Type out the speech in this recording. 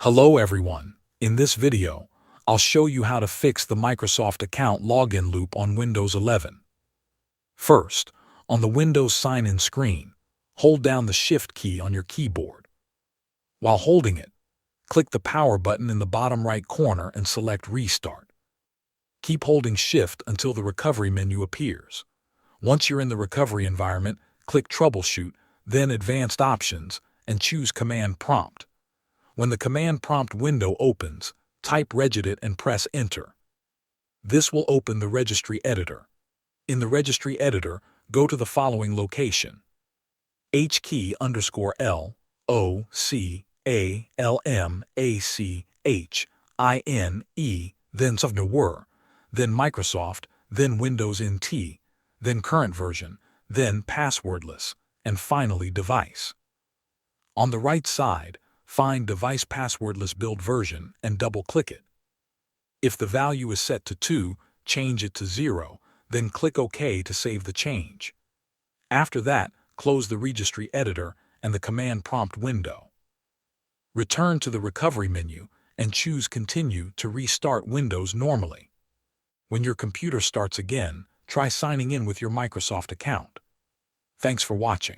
Hello everyone. In this video, I'll show you how to fix the Microsoft account login loop on Windows 11. First, on the Windows sign-in screen, hold down the Shift key on your keyboard. While holding it, click the power button in the bottom right corner and select Restart. Keep holding Shift until the recovery menu appears. Once you're in the recovery environment, click Troubleshoot, then Advanced Options, and choose Command Prompt. When the command prompt window opens, type regedit and press Enter. This will open the registry editor. In the registry editor, go to the following location: HKey_LOCALMACHINE, then software, then Microsoft, then Windows NT, then current version, then passwordless, and finally device. On the right side, find Device Passwordless Build Version and double-click it. If the value is set to 2, change it to 0, then click OK to save the change. After that, close the registry editor and the command prompt window. Return to the recovery menu and choose Continue to restart Windows normally. When your computer starts again, try signing in with your Microsoft account. Thanks for watching.